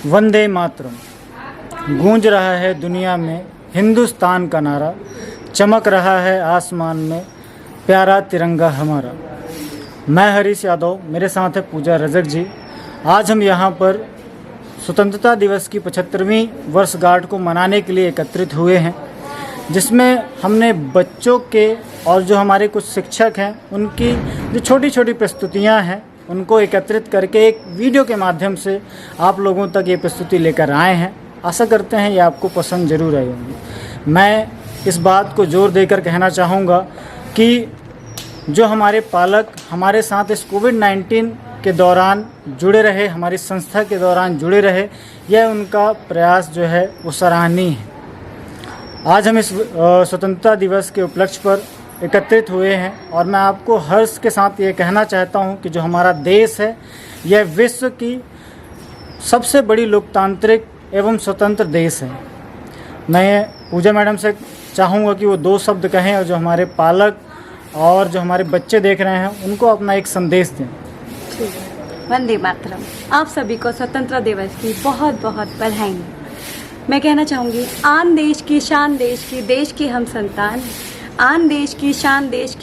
वंदे मातरम गूंज रहा है दुनिया में हिंदुस्तान का नारा, चमक रहा है आसमान में प्यारा तिरंगा हमारा। मैं हरीश यादव, मेरे साथ है पूजा रजक जी। आज हम यहाँ पर स्वतंत्रता दिवस की 75वीं वर्षगांठ को मनाने के लिए एकत्रित हुए हैं, जिसमें हमने बच्चों के और जो हमारे कुछ शिक्षक हैं उनकी जो छोटी छोटी प्रस्तुतियाँ हैं उनको एकत्रित करके एक वीडियो के माध्यम से आप लोगों तक ये प्रस्तुति लेकर आए हैं। आशा करते हैं ये आपको पसंद ज़रूर आई होगी। मैं इस बात को जोर देकर कहना चाहूँगा कि जो हमारे पालक हमारे साथ इस कोविड-19 के दौरान जुड़े रहे, हमारी संस्था के दौरान जुड़े रहे, यह उनका प्रयास जो है वो सराहनीय है। आज हम इस स्वतंत्रता दिवस के उपलक्ष्य पर एकत्रित हुए हैं और मैं आपको हर्ष के साथ ये कहना चाहता हूँ कि जो हमारा देश है यह विश्व की सबसे बड़ी लोकतांत्रिक एवं स्वतंत्र देश है। मैं पूजा मैडम से चाहूँगा कि वो 2 शब्द कहें और जो हमारे पालक और जो हमारे बच्चे देख रहे हैं उनको अपना एक संदेश दें। ठीक है। वंदे मातरम। आप सभी को स्वतंत्रता दिवस की बहुत बहुत बधाई। मैं कहना चाहूँगी, आन देश की शान देश की हम संतान हैं। आन देश की शान देश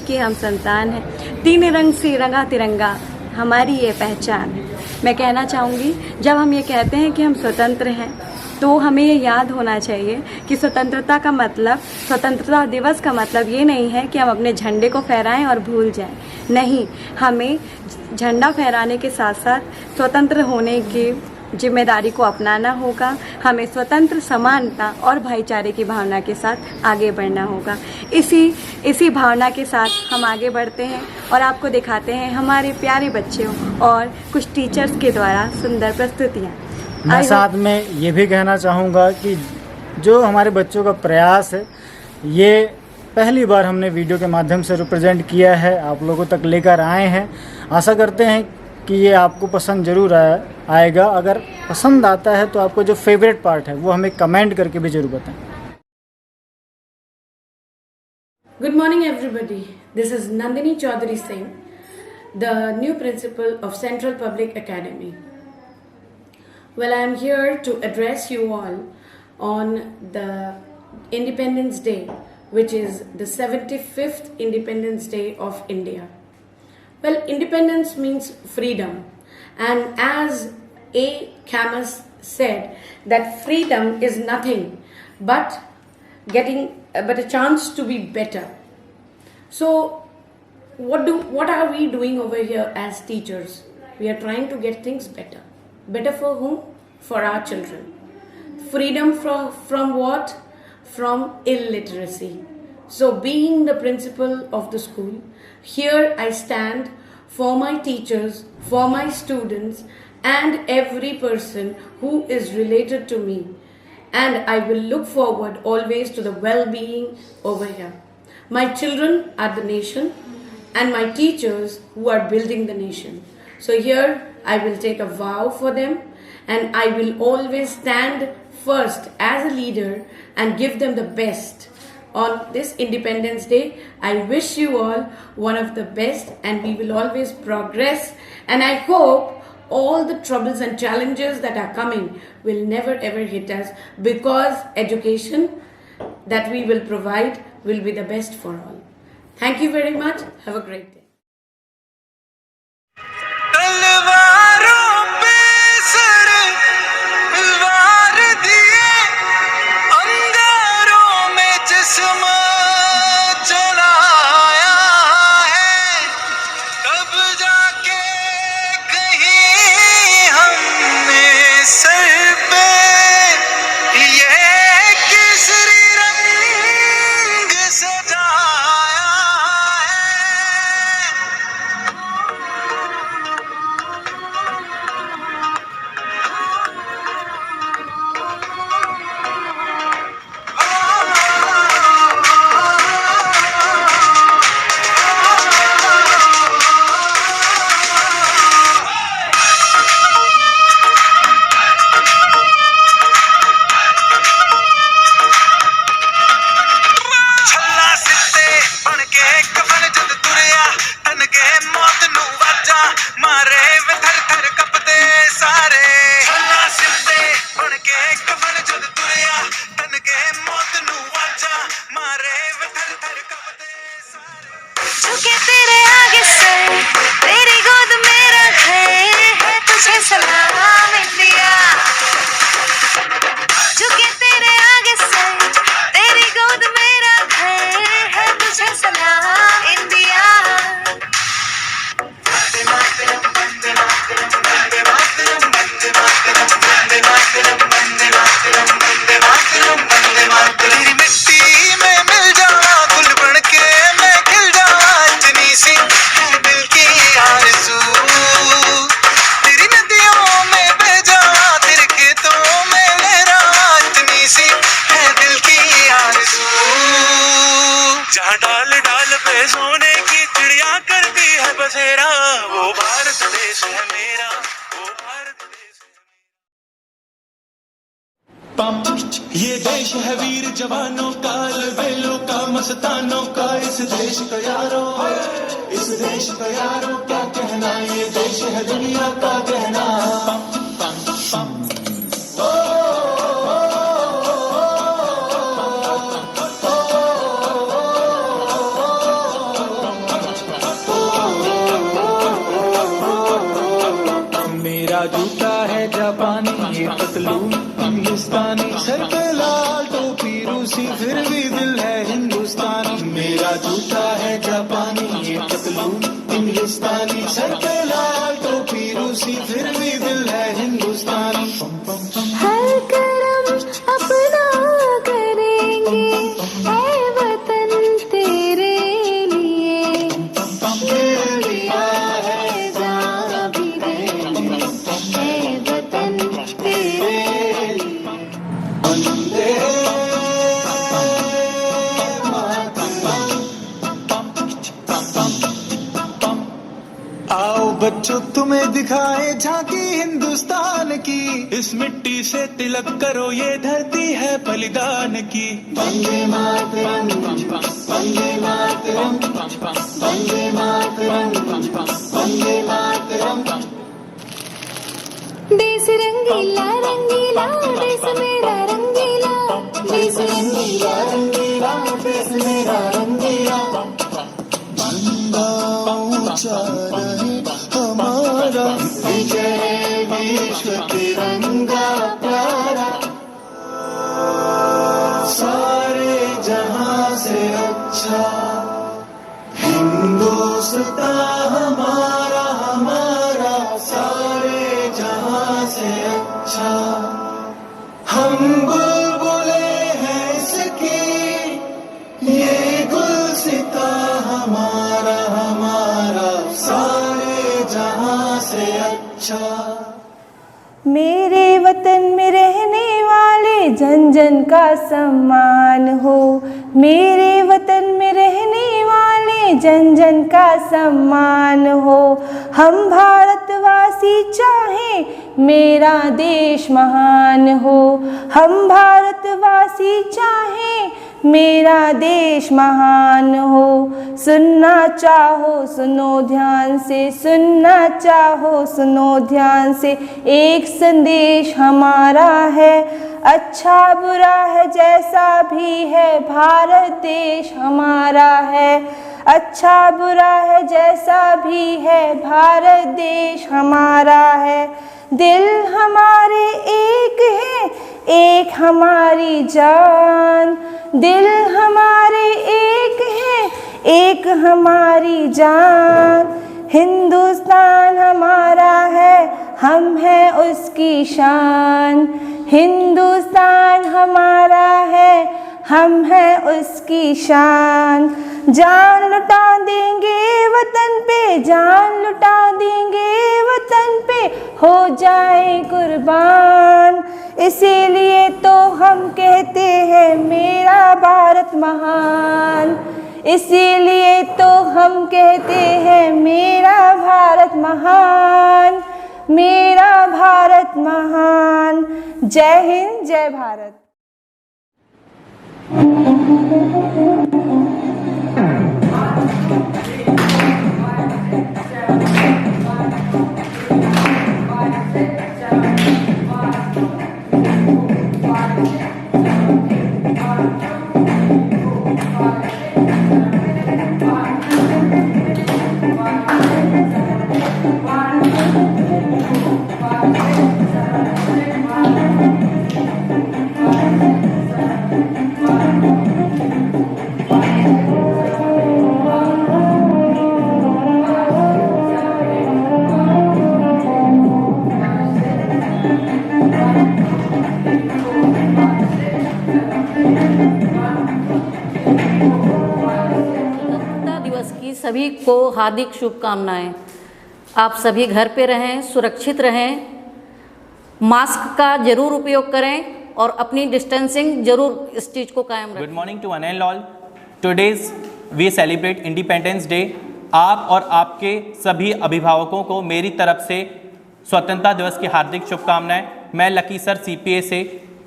की हम संतान हैं। 3 रंग से रंगा तिरंगा हमारी ये पहचान है। मैं कहना चाहूँगी, जब हम ये कहते हैं कि हम स्वतंत्र हैं तो हमें ये याद होना चाहिए कि स्वतंत्रता का मतलब, स्वतंत्रता दिवस का मतलब ये नहीं है कि हम अपने झंडे को फहराएं और भूल जाएं। नहीं, हमें झंडा फहराने के साथ साथ स्वतंत्र होने की जिम्मेदारी को अपनाना होगा। हमें स्वतंत्र, समानता और भाईचारे की भावना के साथ आगे बढ़ना होगा। इसी भावना के साथ हम आगे बढ़ते हैं और आपको दिखाते हैं हमारे प्यारे बच्चों और कुछ टीचर्स के द्वारा सुंदर प्रस्तुतियाँ। मैं साथ में ये भी कहना चाहूँगा कि जो हमारे बच्चों का प्रयास है, ये पहली बार हमने वीडियो के माध्यम से रिप्रेजेंट किया है, आप लोगों तक लेकर आए हैं। आशा करते हैं कि ये आपको पसंद ज़रूर आएगा। अगर पसंद आता है तो आपको जो फेवरेट पार्ट है वो हमें कमेंट करके भी ज़रूर बताएं। Good morning everybody. This is Nandini Chaudhary Singh, the new principal of Central Public Academy. Well, I am here to address you all on the Independence Day, which is the 75th Independence Day of India. Well, independence means freedom, and as A. Camus said, that freedom is nothing but a chance to be better. So, what are we doing over here as teachers? We are trying to get things better. Better for whom? For our children. Freedom from what? From illiteracy. So, being the principal of the school, here I stand for my teachers, for my students, and every person who is related to me. And I will look forward always to the well-being over here. My children are the nation, and my teachers who are building the nation. So here I will take a vow for them, and I will always stand first as a leader and give them the best. On this Independence Day, I wish you all one of the best, and we will always progress. And I hope all the troubles and challenges that are coming will never ever hit us, because education that we will provide will be the best for all. Thank you very much. Have a great day. ये देश है वीर जवानों का, अलबेलों का, मस्तानों का। इस देश का यारों, इस देश का यारों क्या कहना, ये देश है दुनिया का गहना। मेरा जूता है जापानी, ये पतलून हिंदुस्तानी, सर पे लाल टोपी रूसी, फिर भी दिल है हिंदुस्तानी। मेरा जूता है जापानी, ये पतलून हिंदुस्तानी, सर पे लाल टोपी रूसी, फिर भी दिल है हिंदुस्तानी। हर करम अपना करेंगे ऐ वतन तेरे लिए, दिया है जान भी देंगे ऐ वतन तेरे लिए। वंदे आओ बच्चों तुम्हें दिखाए झांकी हिंदुस्तान की, इस मिट्टी से तिलक करो ये धरती है बलिदान की। वंदे मातरम, वंदे मातरम, वंदे मातरम, वंदे मातरम। देश रंगीला रंगीला, देश मेरा रंगीला, देश रंगीला रंगीला, देश मेरा रंगीला। झंडा ऊंचा रहे हमारा, विजय विश्व तिरंगा प्यारा। सारे जहां से अच्छा हिंदुस्तान हमारा, हमारा। सारे जहां से अच्छा हम बुलबुले हैं इसकी, ये गुलसिता हमारा, हमारा। सारे जहां से अच्छा। मेरे वतन में रहने वाले जन जन का सम्मान हो, मेरे वतन में रहने वाले जन जन का सम्मान हो। हम भारतवासी चाहें मेरा देश महान हो, हम भारतवासी चाहें मेरा देश महान हो। सुनना चाहो सुनो ध्यान से, सुनना चाहो सुनो ध्यान से, एक संदेश हमारा है, अच्छा बुरा है जैसा भी है, भारत देश हमारा है। अच्छा बुरा है जैसा भी है, भारत देश हमारा है। दिल हमारे एक है, एक हमारी जान, दिल हमारे एक है, एक हमारी जान। हिंदुस्तान हमारा है, हम हैं उसकी शान। हिंदुस्तान हमारा है, हम हैं उसकी शान। जान लुटा देंगे वतन पे, जान लुटा देंगे वतन पे, हो जाए कुर्बान। इसीलिए तो हम कहते हैं मेरा भारत महान, इसीलिए तो हम कहते हैं मेरा भारत महान, मेरा भारत महान। जय हिंद, जय भारत। सभी को हार्दिक शुभकामनाएं। आप सभी घर पे रहें, सुरक्षित रहें, मास्क का जरूर उपयोग करें और अपनी डिस्टेंसिंग जरूर इस चीज़ को कायम रखें। Good morning to one and all. Today's we celebrate independence day. आप और आपके सभी अभिभावकों को मेरी तरफ से स्वतंत्रता दिवस की हार्दिक शुभकामनाएं। मैं लकी सर CPA से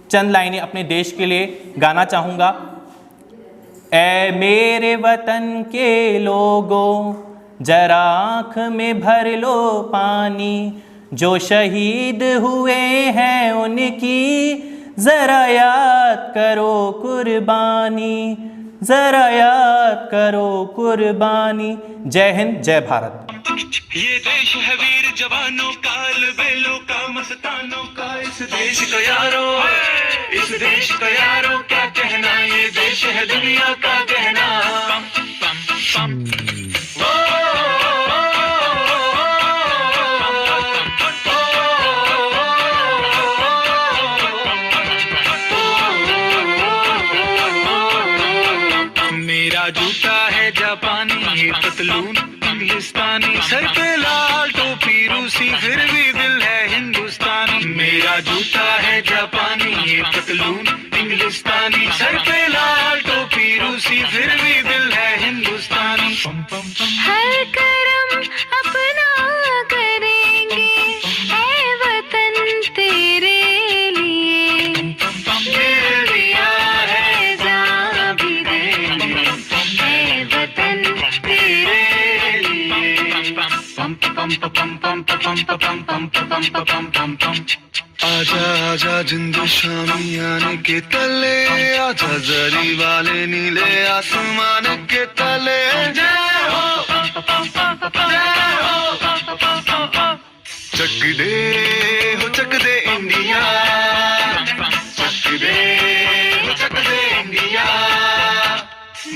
चंद लाइनें अपने देश के लिए गाना चाहूँगा। ऐ मेरे वतन के लोगों, जरा आँख में भर लो पानी, जो शहीद हुए हैं उनकी ज़रा याद करो कुर्बानी, ज़रा याद करो कुर्बानी। जय हिंद, जय भारत। ये देश है वीर जवानों का, अलबेलों का, मस्तानों का, इस देश का यारो, इस देश का यारो क्या कहना, ये देश है दुनिया का कहना। मेरा जूता है जापानी, ये पतलून इंग्लिस्तानी, सर पे लाल टोपी रूसी, फिर भी दिल है हिंदुस्तानी। मेरा जूता है जापानी, ये पतलून इंग्लिस्तानी, सर पे लाल टोपी रूसी, फिर भी दिल है हिंदुस्तानी। हर करम अपना करेंगे, ऐ वतन तेरे लिए, दिया है जान भी देंगे, ऐ वतन तेरे आजा आजा जिंदू शामी आने के तले, आजा जरी वाले नीले आसमान के तले। जय हो, चक दे इंडिया, चक दे इंडिया।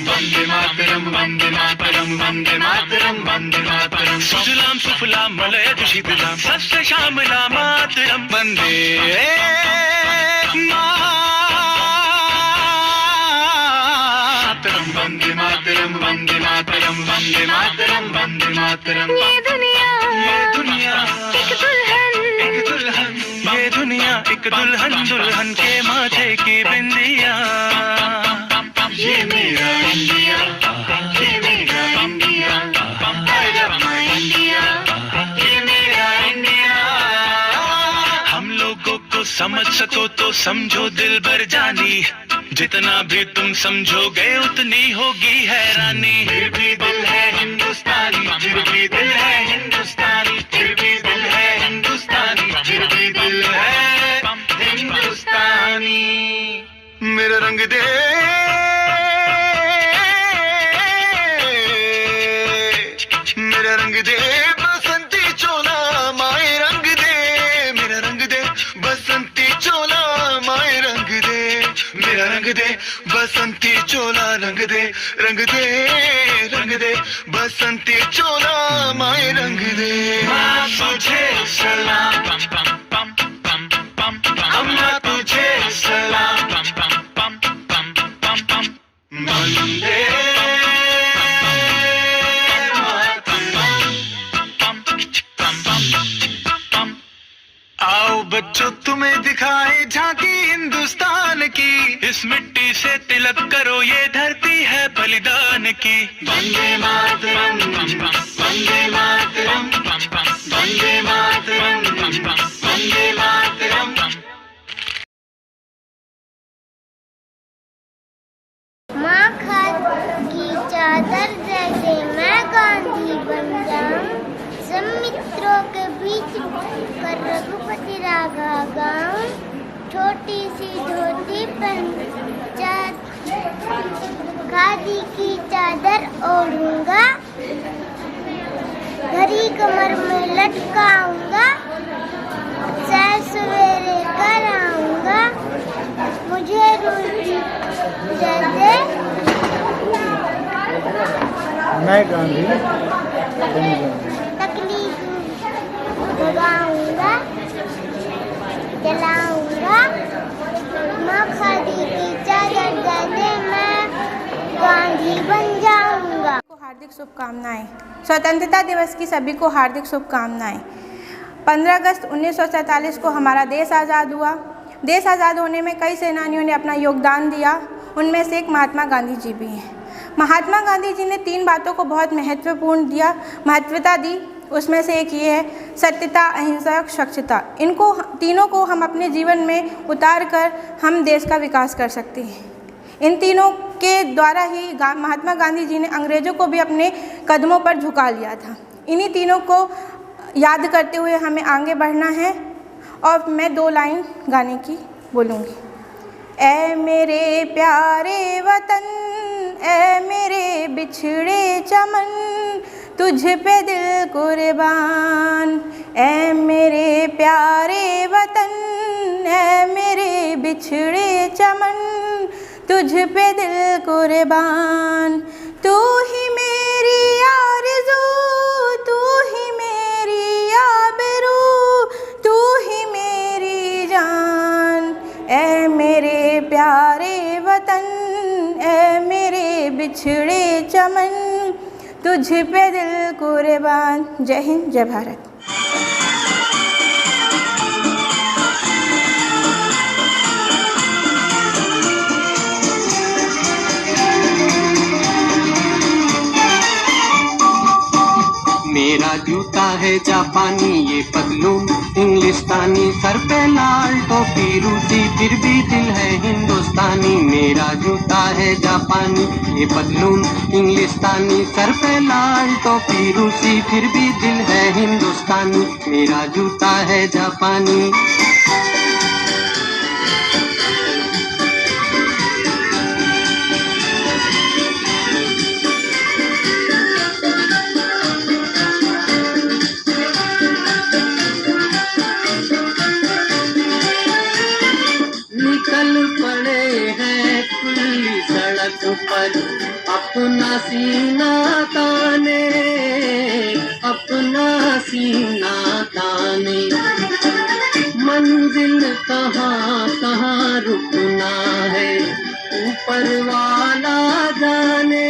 वंदे मातरम, वंदे मातरम, वंदे मातरम, वंदे मातरम। सुजलाम सुफलाम मलयज शीतलाम, सस्य श्यामलाम मातरम। वंदे मातरम, वंदे मातरम, वंदे मातरम, वंदे मातरम, वंदे मातरम। ये दुनिया एक दुल्हन, ये दुनिया एक दुल्हन, दुल्हन के माथे की बिंदिया। ये मेरा इंडिया, ये मेरा India, I love my India, ये मेरा इंडिया। हम लोगों को समझ सको तो समझो दिल भर जानी, जितना भी तुम समझोगे उतनी होगी हैरानी। फिर भी दिल है हिंदुस्तानी, फिर भी दिल है हिंदुस्तानी, फिर भी दिल है हिंदुस्तानी, फिर भी दिल है हिंदुस्तानी। मेरा रंग दे, मेरा रंग दे बसंती चोला, माए रंग दे, मेरा रंग दे बसंती चोला, माए रंग दे, मेरा रंग दे बसंती चोला, रंग दे, रंग दे, रंग दे बसंती चोला, माए रंग दे। माँ तुझे सलाम, अम्मा तुझे सलाम, वंदे आओ बच्चों तुम्हें दिखाए झांकी हिंदुस्तान की, इस मिट्टी से तिलक करो ये धरती है बलिदान की। वंदे मातरम, वंदे मातरम, वंदे मातरम, वंदे मातरम। माँ खाद की चादर जैसे मैं गांधी बन जाऊं, सब मित्रों के बीच कर रघुपति राघा गाऊं, छोटी सी धोती पहन खादी की चादर ओढ़ूंगा, घड़ी कमर में लटकाऊंगा, सैर सवेरे कराऊंगा, मुझे रुचि दे दे, मैं गांधी तकलीफ भगाऊंगा, जलाऊंगा, माँ खादी की चादर दे दे, मैं गांधी बन जाऊंगा। हार्दिक शुभकामनाएं। स्वतंत्रता दिवस की सभी को हार्दिक शुभकामनाएं। 15 अगस्त 1947 को हमारा देश आज़ाद हुआ। देश आज़ाद होने में कई सेनानियों ने अपना योगदान दिया, उनमें से एक महात्मा गांधी जी भी हैं। महात्मा गांधी जी ने 3 बातों को बहुत महत्वता दी। उसमें से एक ये है सत्यता, अहिंसा, स्वच्छता। इनको तीनों को हम अपने जीवन में उतार कर हम देश का विकास कर सकते हैं। इन तीनों के द्वारा ही महात्मा गांधी जी ने अंग्रेज़ों को भी अपने कदमों पर झुका लिया था। इन्हीं तीनों को याद करते हुए हमें आगे बढ़ना है और मैं 2 लाइन गाने की बोलूँगी। ऐ मेरे प्यारे वतन, ऐ मेरे बिछड़े चमन, तुझ पे दिल कुर्बान। ऐ मेरे प्यारे वतन, ऐ मेरे बिछड़े चमन, तुझ पे दिल कुर्बान। तू ही मेरी आरज़ू, तू ही मेरी आबरू, तू ही मेरी जान। ऐ मेरे प्यारे वतन, ऐ मेरे बिछड़े चमन, तुझ पे दिल कुर्बान। जय हिंद, जय भारत। मेरा जूता है जापानी, ये पतलून इंग्लिस्तानी, सर पे लाल टोपी रूसी, फिर भी दिल है हिंदुस्तानी। मेरा जूता है जापानी, ये पतलून इंग्लिस्तानी, सर पे लाल टोपी रूसी, फिर भी दिल है हिंदुस्तानी। मेरा जूता है जापानी। पर अपना सीना ताने, अपना सीना ताने, मंजिल कहाँ कहाँ रुकना है, ऊपर वाला जाने,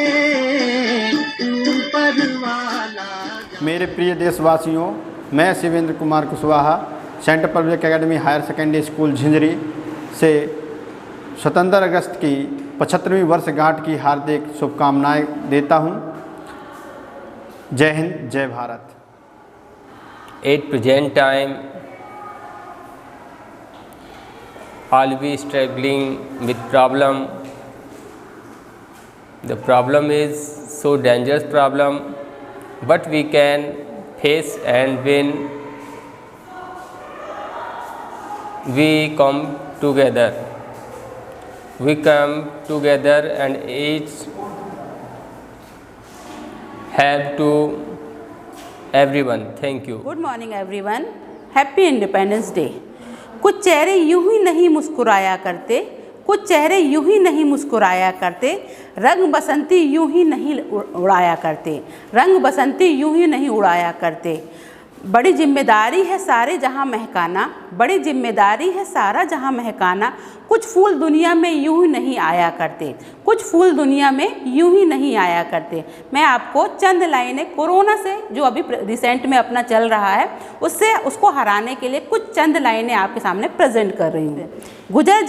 ऊपर वाला जाने। मेरे प्रिय देशवासियों, मैं Shivendra Kumar Kushwaha central public academy higher secondary school Jhinjhri से स्वतंत्रता अगस्त की 75वीं वर्षगांठ की हार्दिक शुभकामनाएं देता हूं। जय हिंद, जय Bharat. At present time, all we struggling with problem. The problem is so dangerous problem, but we can face and win. We come together. We come together and each help to everyone. Thank you. Good morning everyone. Happy Independence Day. कुछ चेहरे यूं ही नहीं मुस्कुराया करते, कुछ चेहरे यूं ही नहीं मुस्कुराया करते, रंग बसंती यूं ही नहीं उड़ाया करते, रंग बसंती यूं ही नहीं उड़ाया करते। बड़ी जिम्मेदारी है सारे जहां महकाना, बड़ी जिम्मेदारी है सारा जहां महकाना, कुछ फूल दुनिया में यूं ही नहीं आया करते, कुछ फूल दुनिया में यूं ही नहीं आया करते। मैं आपको चंद लाइनें कोरोना से जो अभी रिसेंट में अपना चल रहा है उससे उसको हराने के लिए कुछ चंद लाइनें आपके सामने प्रेजेंट कर रही हूँ। गुजर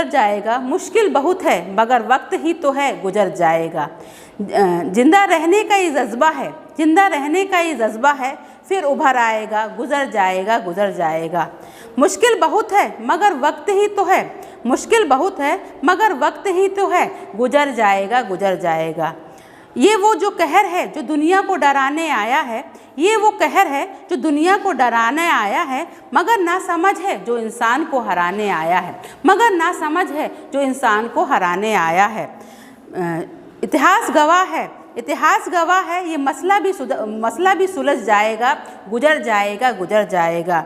जाएगा, मुश्किल बहुत है मगर वक्त ही तो है गुजर जाएगा। जिंदा रहने का ये जज्बा है, जिंदा रहने का ये जज्बा है, फिर उभर आएगा, गुजर जाएगा। मुश्किल बहुत है मगर वक्त ही तो है, मुश्किल बहुत है मगर वक्त ही तो है, गुजर जाएगा। ये वो जो कहर है जो दुनिया को डराने आया है, ये वो कहर है जो दुनिया को डराने आया है, मगर ना समझ है जो इंसान को हराने आया है, मगर ना समझ है जो इंसान को हराने आया है। इतिहास गवाह है, ये मसला भी सुलझ जाएगा, गुजर जाएगा।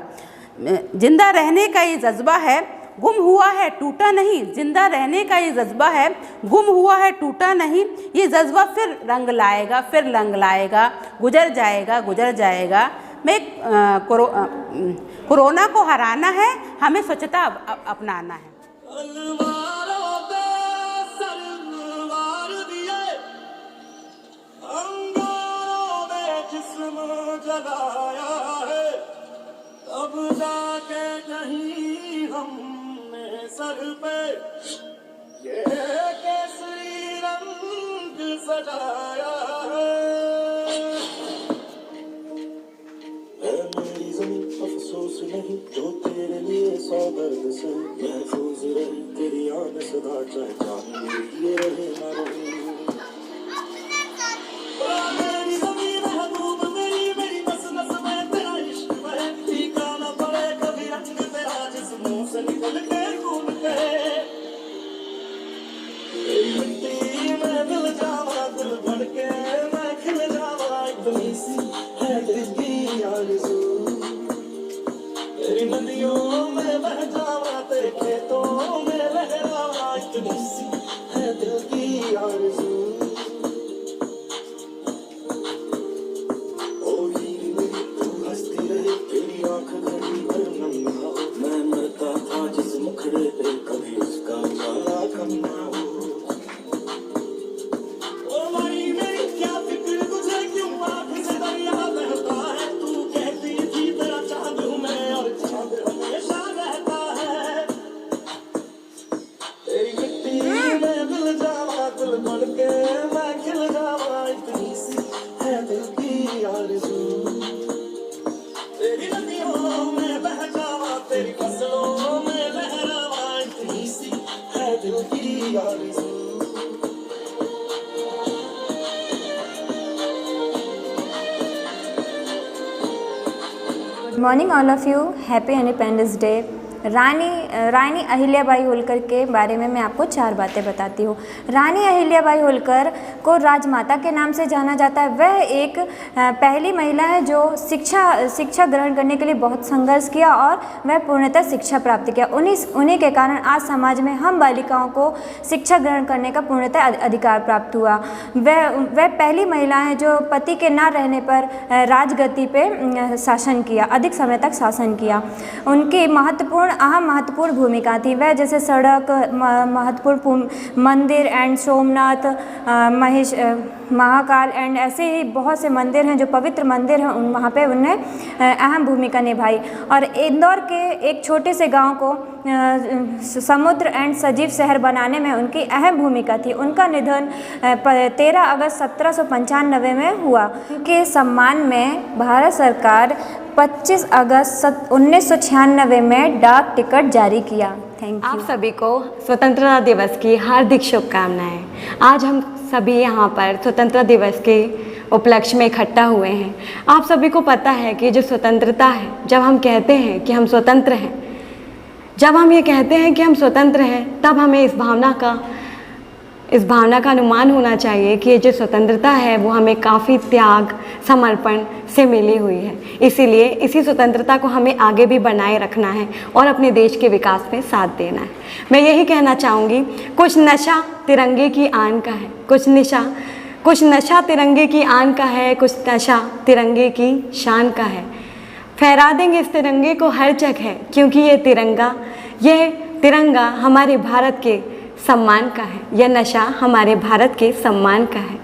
जिंदा रहने का ये जज्बा है, गुम हुआ है टूटा नहीं, जिंदा रहने का ये जज्बा है, गुम हुआ है टूटा नहीं, ये जज्बा फिर रंग लाएगा, गुजर जाएगा। मैं कोरोना को हराना है, हमें स्वच्छता अपनाना है। जगाया है तब जाके कहीं हमने सर पे ये केसरी रंग सजाया है। अफसोस नहीं जो तेरे लिए सौ दर्द से महफूज रहे तेरी आन सदा चाहे जान ये रहे ना रहे मेरी ज़मीन है धूप मेरी नस नस में तेरा इश्क है फीका न पड़े कभी रंग तेरा जिस्मों से निकल के खून के तेरी मिट्टी में मिल जावा दिल भर के मैं खिल जावा इतनी सी है दिल की आरज़ू तेरी नदियों में बह जावा तेरे खेतों में लहरावा इतनी सी है दिल की आरज़ू ओ हीर मेरी तू हंसती रहे तेरी आँख घड़ी भर नंगा हो मैं मरता था जिस मुखड़े पे कभी उसका जाला कम ना हो ओ मारी मेरी क्या फिक्र तुझे क्यों आँख से दरिया बहता है तू कहती थी तेरा चांद हूँ मैं और चांद हमेशा रहता है तेरी मिट्टी में मिल जावा दिल बन के मैं खिल जावा इतनी सी है दिल की आरज़ू तेरी नदियों में बह जावा तेरी फसलों में लहरावा इतनी सी है दिल की आरज़ू good morning all of you, happy independence day. Rani Ahilyabai Holkar के बारे में मैं आपको 4 बातें बताती हूँ। रानी अहिल्याबाई होलकर को राजमाता के नाम से जाना जाता है। वह एक पहली महिला है जो शिक्षा ग्रहण करने के लिए बहुत संघर्ष किया और वह पूर्णतः शिक्षा प्राप्त किया। उन्हीं के कारण आज समाज में हम बालिकाओं को शिक्षा ग्रहण करने का पूर्णतः अधिकार प्राप्त हुआ। वह पहली महिला है जो पति के ना रहने पर राजगद्दी पे शासन किया, अधिक समय तक शासन किया। उनकी अहम महत्वपूर्ण भूमिका थी। वह जैसे सड़क, महत्वपूर्ण मंदिर एंड सोमनाथ, महाकाल एंड ऐसे ही बहुत से मंदिर हैं जो पवित्र मंदिर हैं, वहाँ पे उन्हें अहम भूमिका निभाई। और इंदौर के एक छोटे से गांव को समुद्र एंड सजीव शहर बनाने में उनकी अहम भूमिका थी। उनका निधन 13 अगस्त 1795 में हुआ। उनके सम्मान में भारत सरकार 25 अगस्त 1996 में डाक टिकट जारी किया। Thank you. आप सभी को स्वतंत्रता दिवस की हार्दिक शुभकामनाएं। आज हम सभी यहाँ पर स्वतंत्रता दिवस के उपलक्ष्य में इकट्ठा हुए हैं। आप सभी को पता है कि जो स्वतंत्रता है, जब हम कहते हैं कि हम स्वतंत्र हैं, जब हम ये कहते हैं कि हम स्वतंत्र हैं, तब हमें इस भावना का अनुमान होना चाहिए कि ये जो स्वतंत्रता है वो हमें काफ़ी त्याग, समर्पण से मिली हुई है। इसीलिए इसी स्वतंत्रता को हमें आगे भी बनाए रखना है और अपने देश के विकास में साथ देना है। मैं यही कहना चाहूँगी, कुछ नशा तिरंगे की आन का है, कुछ नशा तिरंगे की आन का है, कुछ नशा तिरंगे की शान का है। फहरा देंगे इस तिरंगे को हर जगह, क्योंकि ये तिरंगा हमारे भारत के सम्मान का है, यह नशा हमारे भारत के सम्मान का है।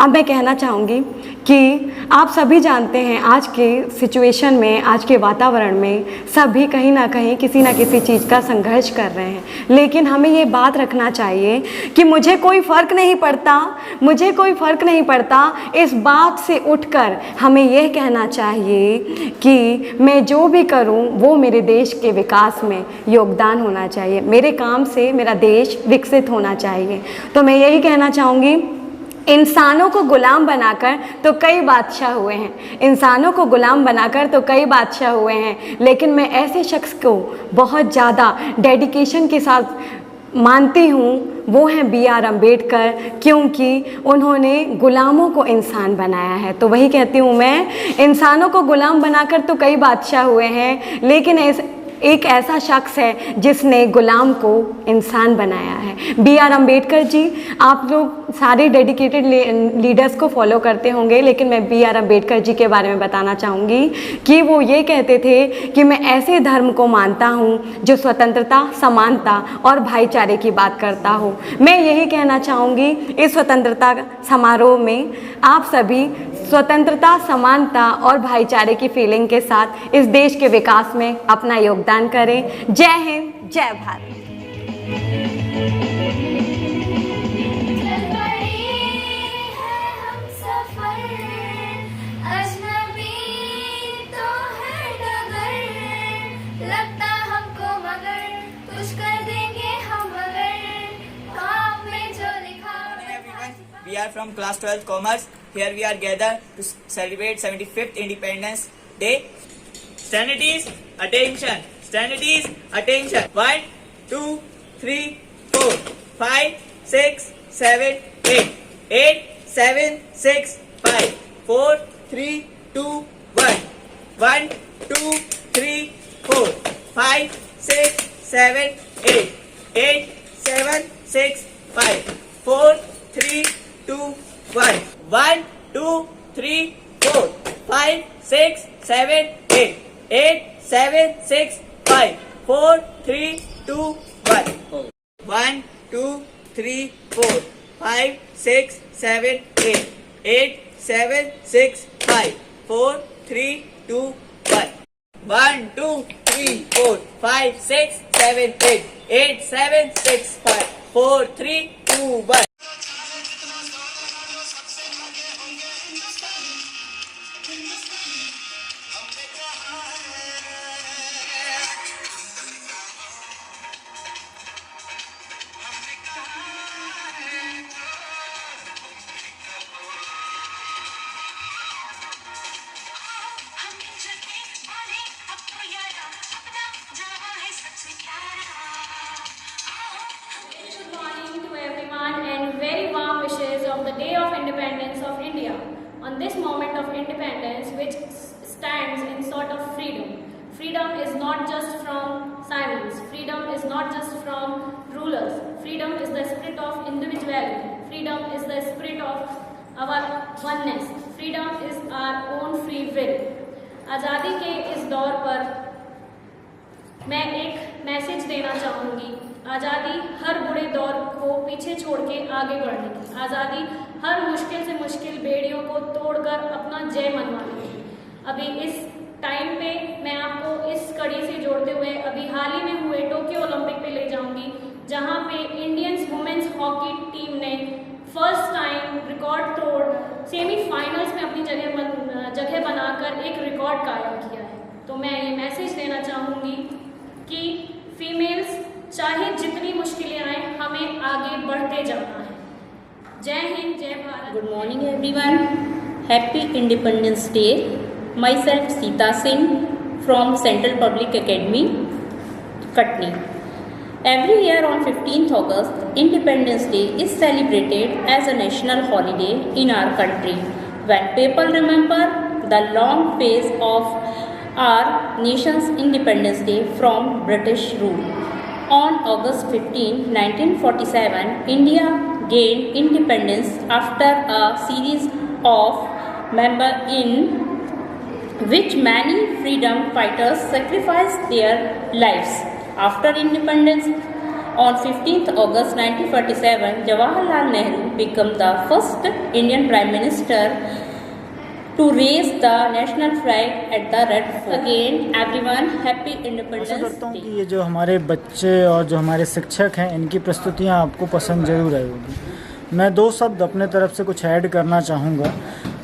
अब मैं कहना चाहूँगी कि आप सभी जानते हैं आज के सिचुएशन में, आज के वातावरण में सभी कहीं ना कहीं किसी ना किसी चीज़ का संघर्ष कर रहे हैं। लेकिन हमें ये बात रखना चाहिए कि मुझे कोई फ़र्क नहीं पड़ता, इस बात से उठकर हमें यह कहना चाहिए कि मैं जो भी करूं वो मेरे देश के विकास में योगदान होना चाहिए, मेरे काम से मेरा देश विकसित होना चाहिए। तो मैं यही कहना चाहूँगी, इंसानों को गुलाम बनाकर तो कई बादशाह हुए हैं, लेकिन मैं ऐसे शख्स को बहुत ज़्यादा डेडिकेशन के साथ मानती हूँ, वो हैं B.R. अम्बेडकर, क्योंकि उन्होंने गुलामों को इंसान बनाया है। तो वही कहती हूँ मैं, इंसानों को गुलाम बनाकर तो कई बादशाह हुए हैं, लेकिन एक ऐसा शख्स है जिसने गुलाम को इंसान बनाया है। B.R. अम्बेडकर जी, आप लोग सारे डेडिकेटेड लीडर्स को फॉलो करते होंगे, लेकिन मैं B.R. अम्बेडकर जी के बारे में बताना चाहूँगी कि वो ये कहते थे कि मैं ऐसे धर्म को मानता हूँ जो स्वतंत्रता, समानता और भाईचारे की बात करता हो। मैं यही कहना चाहूँगी, इस स्वतंत्रता समारोह में आप सभी स्वतंत्रता, समानता और भाईचारे की फीलिंग के साथ इस देश के विकास में अपना योगदान करें। जय हिंद, जय भारत। अजनबी तो है डगर कुछ कर देंगे हम अगर काम में जो लिखा। We are from class 12 commerce. Here we are gathered to celebrate 75th Independence Day. Standards, attention. Standards, attention. 1, 2, 3, 4, 5, 6, 7, 8. 8, 7, 6, 5, 4, 3, 2, 1. 1, 2, 3, 4, 5, 6, 7, 8. 8, 7, 6, 5, 4, 3, 2, 1. 1, 2, 3, 4, 5, 6, 7, 8. 8, 7, 6, 5, 4, 3, 2, 1. 1, 2, 3, 4, 5, 6, 7, 8. 8, 7, 6, 5, 4, 3, 2, 1. 1, 2, 3, 4, 5, 6, 7, 8. 8, 7, 6, 5, 4, 3, 2, 1. Good morning to everyone and very warm wishes of the Day of Independence of India. On this moment of independence which stands in sort of freedom. Freedom is not just from silence. Freedom is not just from rulers. Freedom is the spirit of individuality. Freedom is the spirit of our oneness. Freedom is our own free will. आज़ादी के इस दौर पर मैं एक message देना चाहूँगी। आज़ादी हर बुरे दौर को पीछे छोड़ के आगे बढ़ने की। आज़ादी हर मुश्किल से मुश्किल बेड़ियों को तोड़कर अपना जय मनवाने की। अभी इस टाइम पे मैं आपको इस कड़ी से जोड़ते हुए अभी हाल ही में हुए टोक्यो ओलंपिक पे ले जाऊंगी, जहां पे इंडियंस वुमेन्स हॉकी टीम ने फर्स्ट टाइम रिकॉर्ड तोड़ सेमीफाइनल्स में अपनी जगह बनाकर एक रिकॉर्ड कायम किया है। तो मैं ये मैसेज देना चाहूँगी कि फीमेल्स चाहे जितनी मुश्किलें आए हमें आगे बढ़ते जाना है। जय हिंद, जय Bharat. Good morning everyone, happy independence day. Myself Sita Singh from Central Public Academy, Katni. Every year on 15th August, Independence Day is celebrated as a national holiday in our country, when people remember the long phase of our nation's Independence Day from British rule. On August 15, 1947, India gained independence after a series of in which many freedom fighters sacrificed their lives. After independence, on 15th August 1947, Jawaharlal Nehru became the first Indian Prime Minister to raise the national flag at the Red Fort. Again, everyone, happy Independence Day. आशा करता हूँ कि ये जो हमारे बच्चे और जो हमारे शिक्षक हैं, इनकी प्रस्तुतियाँ आपको पसंद जरूर आई होगी। मैं दो शब्द अपने तरफ से कुछ ऐड करना चाहूँगा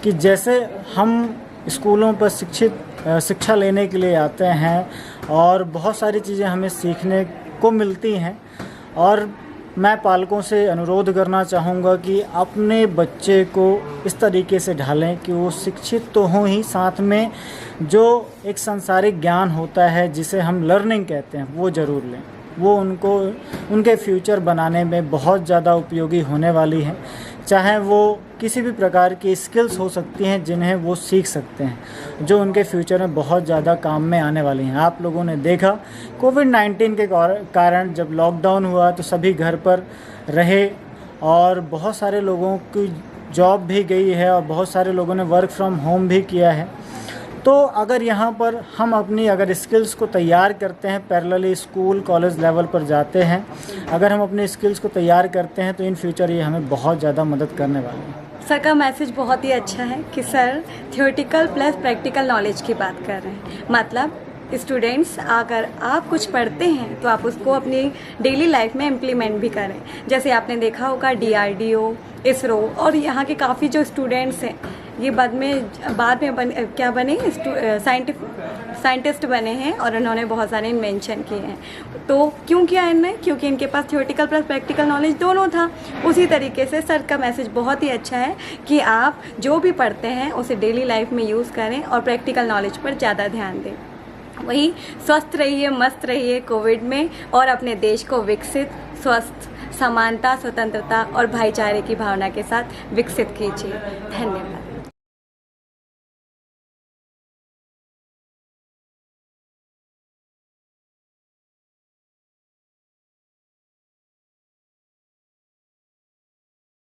कि जैसे हम स्कूलों पर शिक्षा लेने के लिए आते हैं और बहुत सारी चीज़ें हमें सीखने को मिलती हैं, और मैं पालकों से अनुरोध करना चाहूँगा कि अपने बच्चे को इस तरीके से ढालें कि वो शिक्षित तो हों ही, साथ में जो एक सांसारिक ज्ञान होता है जिसे हम लर्निंग कहते हैं वो ज़रूर लें। वो उनको उनके फ्यूचर बनाने में बहुत ज़्यादा उपयोगी होने वाली है। चाहे वो किसी भी प्रकार की स्किल्स हो सकती हैं जिन्हें वो सीख सकते हैं, जो उनके फ्यूचर में बहुत ज़्यादा काम में आने वाली हैं। आप लोगों ने देखा कोविड-19 के कारण जब लॉकडाउन हुआ तो सभी घर पर रहे और बहुत सारे लोगों की जॉब भी गई है और बहुत सारे लोगों ने वर्क फ्रॉम होम भी किया है। तो अगर यहाँ पर हम अपनी स्किल्स को तैयार करते हैं, पैरेलली स्कूल कॉलेज लेवल पर जाते हैं, अगर हम अपनी स्किल्स को तैयार करते हैं तो इन फ्यूचर ये हमें बहुत ज़्यादा मदद करने वाली है। सर का मैसेज बहुत ही अच्छा है कि sir theoretical plus practical knowledge की बात कर रहे हैं। मतलब स्टूडेंट्स अगर आप कुछ पढ़ते हैं तो आप उसको अपनी डेली लाइफ में इम्प्लीमेंट भी करें। जैसे आपने देखा होगा DRDO, इसरो और यहाँ के काफ़ी जो स्टूडेंट्स हैं ये बाद में क्या बने साइंटिस्ट बने हैं और उन्होंने बहुत सारे इन्वेंशन किए हैं। तो क्यों किया इनने? क्योंकि इनके पास थियोरेटिकल प्लस प्रैक्टिकल नॉलेज दोनों था। उसी तरीके से सर का मैसेज बहुत ही अच्छा है कि आप जो भी पढ़ते हैं उसे डेली लाइफ में यूज़ करें और प्रैक्टिकल नॉलेज पर ज़्यादा ध्यान दें। वही स्वस्थ रहिए, मस्त रहिए कोविड में और अपने देश को विकसित, स्वस्थ, समानता, स्वतंत्रता और भाईचारे की भावना के साथ विकसित कीजिए। धन्यवाद।